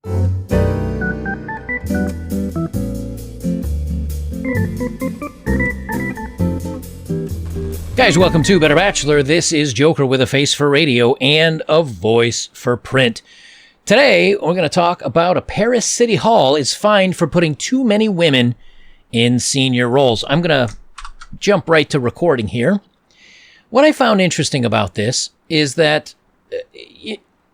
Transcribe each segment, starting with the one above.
Guys, welcome to Better Bachelor. This is Joker with a face for radio and a voice for print. Today, we're going to talk about a Paris City Hall is fined for putting too many women in senior roles. I'm going to jump right to recording here. What I found interesting about this is that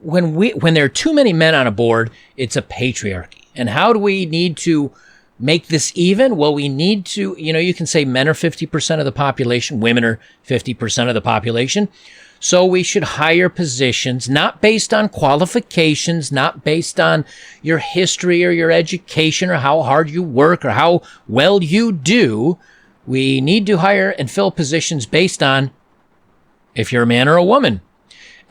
when there are too many men on a board, it's a patriarchy. And how do we need to make this even? Well, we need to, you can say men are 50% of the population, women are 50% of the population. So we should hire positions not based on qualifications, not based on your history or your education or how hard you work or how well you do. We need to hire and fill positions based on if you're a man or a woman.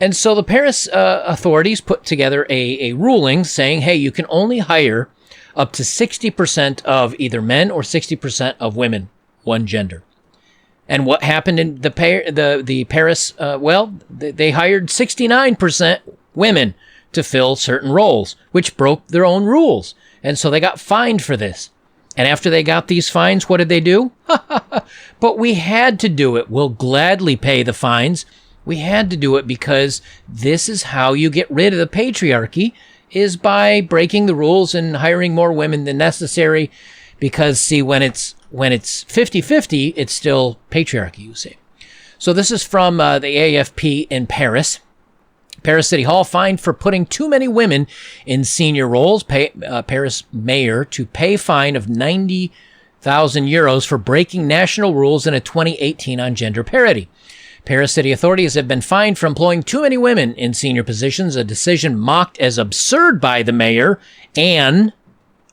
And so the Paris authorities put together a ruling saying, hey, you can only hire up to 60% of either men or 60% of women, one gender. And what happened in the Paris, they hired 69% women to fill certain roles, which broke their own rules. And so they got fined for this. And after they got these fines, what did they do? But we had to do it. We'll gladly pay the fines. We had to do it because this is how you get rid of the patriarchy, is by breaking the rules and hiring more women than necessary. Because, see, when it's 50-50, it's still patriarchy, you see. So this is from the AFP in Paris. Paris City Hall fined for putting too many women in senior roles. Paris mayor to pay fine of 90,000 euros for breaking national rules in a 2018 on gender parity. Paris city authorities have been fined for employing too many women in senior positions, a decision mocked as absurd by the mayor, Anne,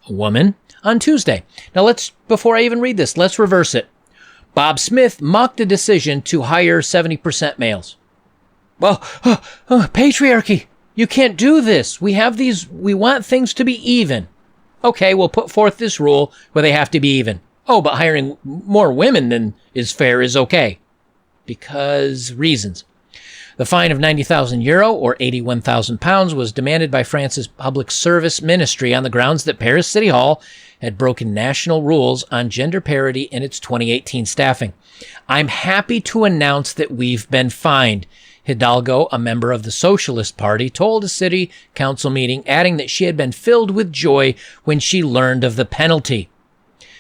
a woman, on Tuesday. Now before I even read this, let's reverse it. Bob Smith mocked a decision to hire 70% males. Well, patriarchy, you can't do this. We want things to be even. Okay, we'll put forth this rule where they have to be even. Oh, but hiring more women than is fair is okay. Because reasons. The fine of 90,000 euro or 81,000 pounds was demanded by France's Public Service Ministry on the grounds that Paris City Hall had broken national rules on gender parity in its 2018 staffing. I'm happy to announce that we've been fined, Hidalgo, a member of the Socialist Party, told a city council meeting, adding that she had been filled with joy when she learned of the penalty.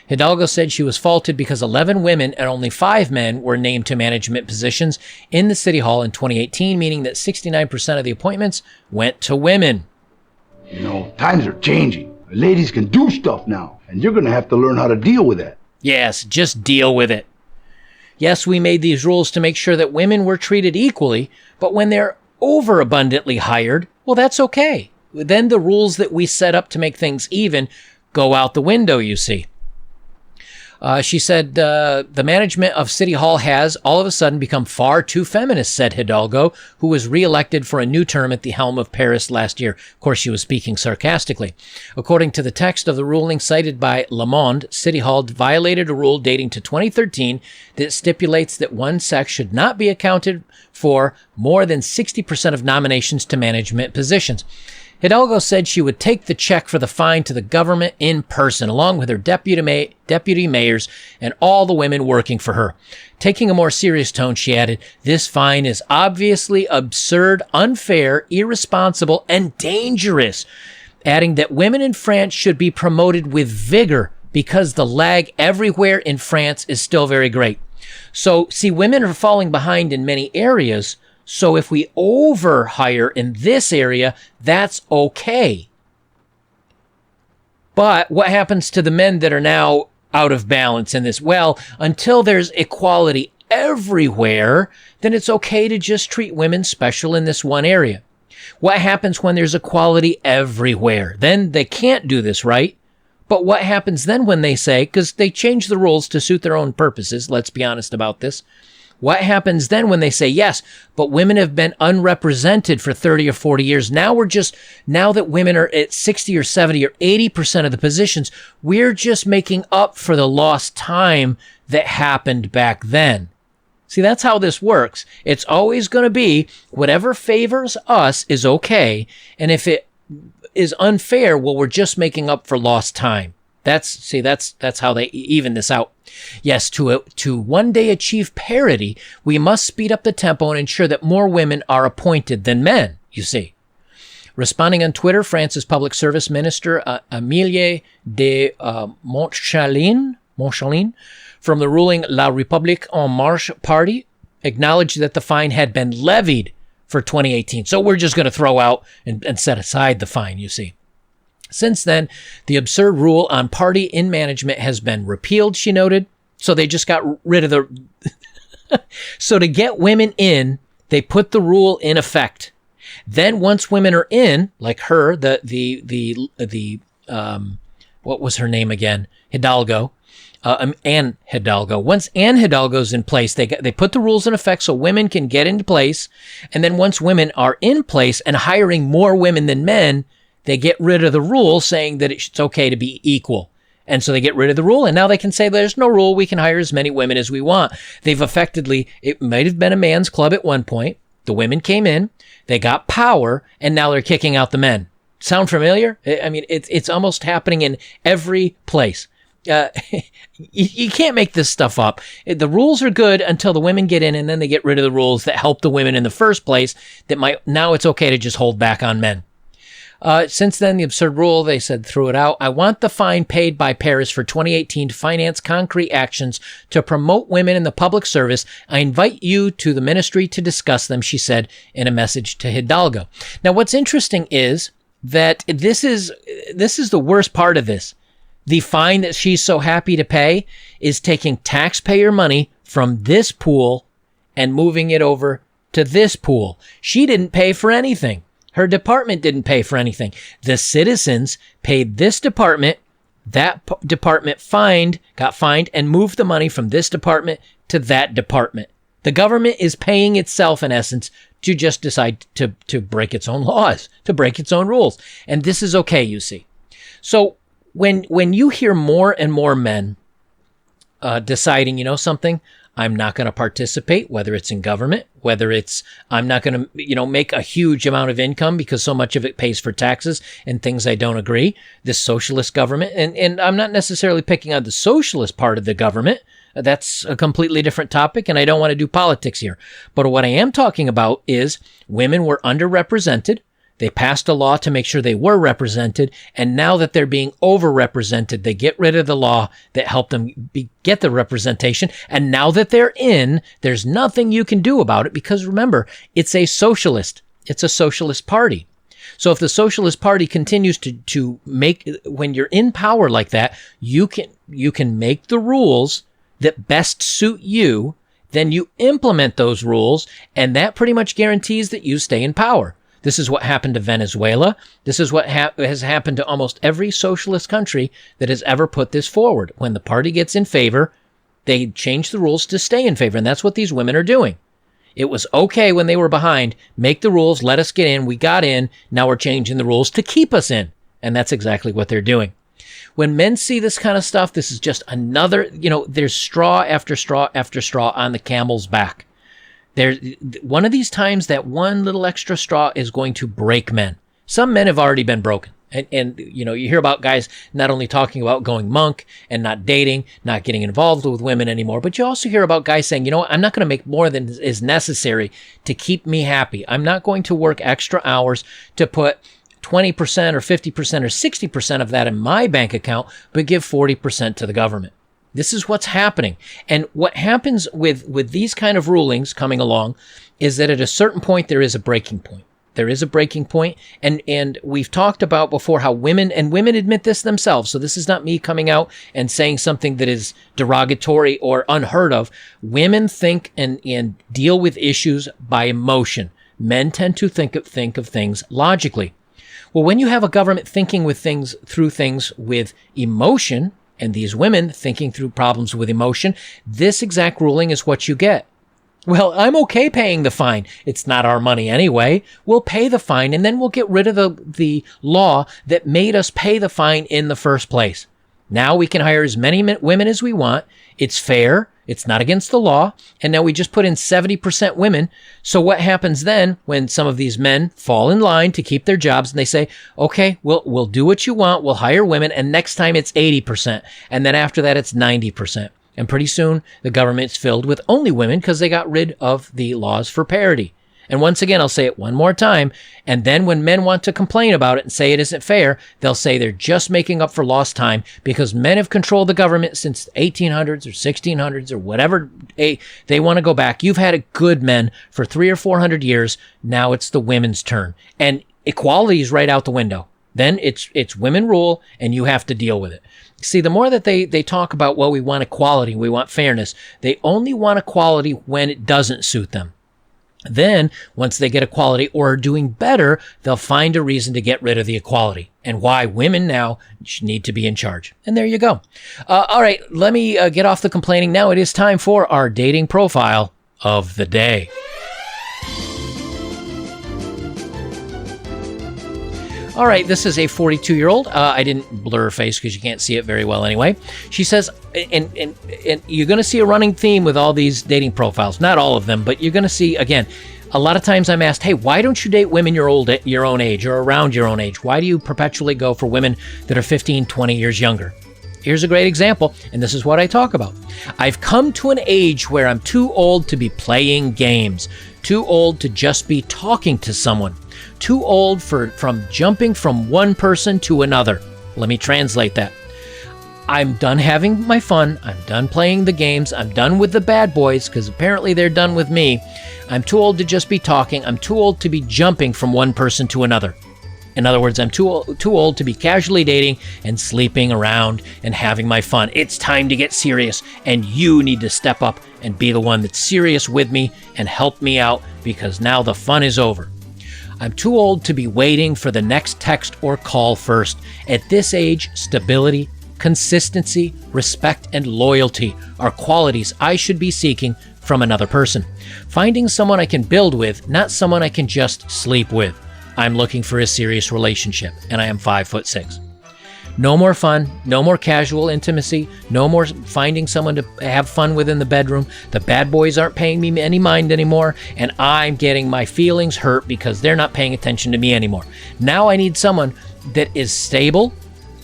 Hidalgo said she was faulted because 11 women and only 5 men were named to management positions in the City Hall in 2018, meaning that 69% of the appointments went to women. Times are changing. Ladies can do stuff now, and you're going to have to learn how to deal with that. Yes, just deal with it. Yes, we made these rules to make sure that women were treated equally, but when they're overabundantly hired, well, that's okay. Then the rules that we set up to make things even go out the window, you see. She said the management of City Hall has all of a sudden become far too feminist, said Hidalgo, who was reelected for a new term at the helm of Paris last year. Of course, she was speaking sarcastically. According to the text of the ruling cited by Le Monde, City Hall violated a rule dating to 2013 that stipulates that one sex should not be accounted for more than 60% of nominations to management positions. Hidalgo said she would take the check for the fine to the government in person, along with her deputy mayors and all the women working for her. Taking a more serious tone, she added, "This fine is obviously absurd, unfair, irresponsible, and dangerous," adding that women in France should be promoted with vigor because the lag everywhere in France is still very great. So, see, women are falling behind in many areas. So if we overhire in this area, that's okay. But what happens to the men that are now out of balance in this? Well, until there's equality everywhere, then it's okay to just treat women special in this one area. What happens when there's equality everywhere? Then they can't do this, right? But what happens then when they say, because they change the rules to suit their own purposes, let's be honest about this. What happens then when they say, yes, but women have been unrepresented for 30 or 40 years. Now that women are at 60 or 70 or 80% of the positions, we're just making up for the lost time that happened back then. See, that's how this works. It's always going to be whatever favors us is okay. And if it is unfair, well, we're just making up for lost time. That's how they even this out. Yes, to one day achieve parity, we must speed up the tempo and ensure that more women are appointed than men, you see. Responding on Twitter, France's public service minister, Amélie de Montchalin, from the ruling La République En Marche party, acknowledged that the fine had been levied for 2018. So we're just going to throw out and set aside the fine, you see. Since then, the absurd rule on party in management has been repealed, she noted. So they just got rid of the... So to get women in, they put the rule in effect. Then once women are in, like her, what was her name again? Hidalgo. Anne Hidalgo. Once Anne Hidalgo's in place, they put the rules in effect so women can get into place. And then once women are in place and hiring more women than men, they get rid of the rule saying that it's okay to be equal. And so they get rid of the rule, and now they can say there's no rule. We can hire as many women as we want. They've effectively, it might have been a man's club at one point. The women came in, they got power, and now they're kicking out the men. Sound familiar? I mean, it's almost happening in every place. You can't make this stuff up. The rules are good until the women get in, and then they get rid of the rules that help the women in the first place. Now it's okay to just hold back on men. Since then, the absurd rule, they said, threw it out. I want the fine paid by Paris for 2018 to finance concrete actions to promote women in the public service. I invite you to the ministry to discuss them, she said in a message to Hidalgo. Now, what's interesting is that this is the worst part of this. The fine that she's so happy to pay is taking taxpayer money from this pool and moving it over to this pool. She didn't pay for anything. Her department didn't pay for anything. The citizens paid this department. That department got fined and moved the money from this department to that department. The government is paying itself, in essence, to just decide to break its own laws, to break its own rules. And this is okay, you see. So when you hear more and more men deciding, you know something, I'm not going to participate, whether it's in government, whether it's I'm not going to, make a huge amount of income because so much of it pays for taxes and things I don't agree. This socialist government, and I'm not necessarily picking on the socialist part of the government. That's a completely different topic, and I don't want to do politics here. But what I am talking about is women were underrepresented. They passed a law to make sure they were represented, and now that they're being overrepresented, they get rid of the law that helped them get the representation, and now that they're in, there's nothing you can do about it because remember, it's a socialist party. So if the Socialist Party continues to make, when you're in power like that, you can make the rules that best suit you, then you implement those rules, and that pretty much guarantees that you stay in power. This is what happened to Venezuela. This is what has happened to almost every socialist country that has ever put this forward. When the party gets in favor, they change the rules to stay in favor, and that's what these women are doing. It was okay when they were behind. Make the rules, let us get in. We got in. Now we're changing the rules to keep us in, and that's exactly what they're doing. When men see this kind of stuff, this is just another, there's straw after straw after straw on the camel's back. There's one of these times that one little extra straw is going to break men. Some men have already been broken. And you hear about guys not only talking about going monk and not dating, not getting involved with women anymore, but you also hear about guys saying, I'm not going to make more than is necessary to keep me happy. I'm not going to work extra hours to put 20% or 50% or 60% of that in my bank account, but give 40% to the government. This is what's happening. And what happens with these kind of rulings coming along is that at a certain point, there is a breaking point. There is a breaking point. And we've talked about before how women admit this themselves. So this is not me coming out and saying something that is derogatory or unheard of. Women think and deal with issues by emotion. Men tend to think of things logically. Well, when you have a government thinking through things with emotion, and these women thinking through problems with emotion, this exact ruling is what you get. Well, I'm okay paying the fine. It's not our money anyway. We'll pay the fine, and then we'll get rid of the law that made us pay the fine in the first place. Now we can hire as many women as we want. It's fair. It's not against the law. And now we just put in 70% women. So what happens then when some of these men fall in line to keep their jobs and they say, okay, we'll do what you want. We'll hire women. And next time it's 80%. And then after that, it's 90%. And pretty soon the government's filled with only women because they got rid of the laws for parity. And once again, I'll say it one more time. And then when men want to complain about it and say it isn't fair, they'll say they're just making up for lost time because men have controlled the government since the 1800s or 1600s or whatever they want to go back. You've had a good men for 300 or 400 years. Now it's the women's turn. And equality is right out the window. Then it's women rule and you have to deal with it. See, the more that they talk about, well, we want equality, we want fairness, they only want equality when it doesn't suit them. Then, once they get equality or are doing better, they'll find a reason to get rid of the equality and why women now need to be in charge. And there you go. All right, let me get off the complaining. Now it is time for our dating profile of the day. All right, this is a 42-year-old. I didn't blur her face because you can't see it very well anyway. She says, and you're going to see a running theme with all these dating profiles. Not all of them, but you're going to see, again, a lot of times I'm asked, hey, why don't you date women your own age or around your own age? Why do you perpetually go for women that are 15, 20 years younger? Here's a great example, and this is what I talk about. I've come to an age where I'm too old to be playing games, too old to just be talking to someone. Too old from jumping from one person to another. Let me translate that. I'm done having my fun. I'm done playing the games. I'm done with the bad boys because apparently they're done with me. I'm too old to just be talking. I'm too old to be jumping from one person to another. In other words, I'm too old to be casually dating and sleeping around and having my fun. It's time to get serious, and you need to step up and be the one that's serious with me and help me out because now the fun is over. I'm too old to be waiting for the next text or call first. At this age, stability, consistency, respect, and loyalty are qualities I should be seeking from another person. Finding someone I can build with, not someone I can just sleep with. I'm looking for a serious relationship, and I am 5'6". No more fun, no more casual intimacy, no more finding someone to have fun with in the bedroom. The bad boys aren't paying me any mind anymore, and I'm getting my feelings hurt because they're not paying attention to me anymore. Now I need someone that is stable,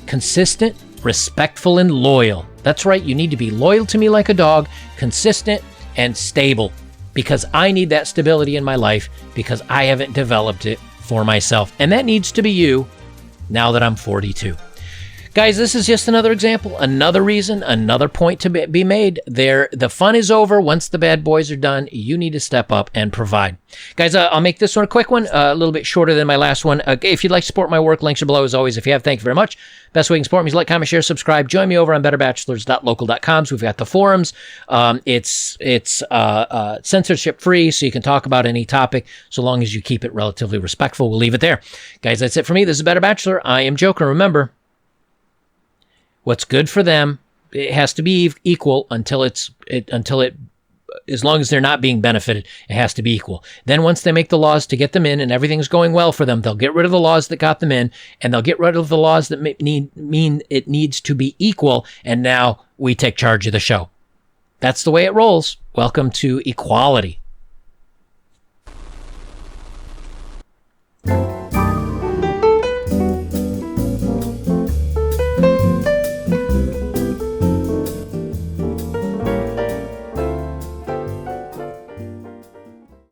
consistent, respectful, and loyal. That's right, you need to be loyal to me like a dog, consistent, and stable, because I need that stability in my life because I haven't developed it for myself. And that needs to be you now that I'm 42. Guys, this is just another example, another reason, another point to be made. The fun is over. Once the bad boys are done, you need to step up and provide. Guys, I'll make this one a quick one, a little bit shorter than my last one. If you'd like to support my work, links are below as always. If you have, thank you very much. Best way you can support me is like, comment, share, subscribe. Join me over on betterbachelors.local.com. We've got the forums. It's censorship free, so you can talk about any topic so long as you keep it relatively respectful. We'll leave it there. Guys, that's it for me. This is Better Bachelor. I am Joker. Remember, what's good for them, it has to be equal until as long as they're not being benefited, it has to be equal. Then once they make the laws to get them in and everything's going well for them, they'll get rid of the laws that got them in, and they'll get rid of the laws that mean it needs to be equal, and now we take charge of the show. That's the way it rolls. Welcome to equality.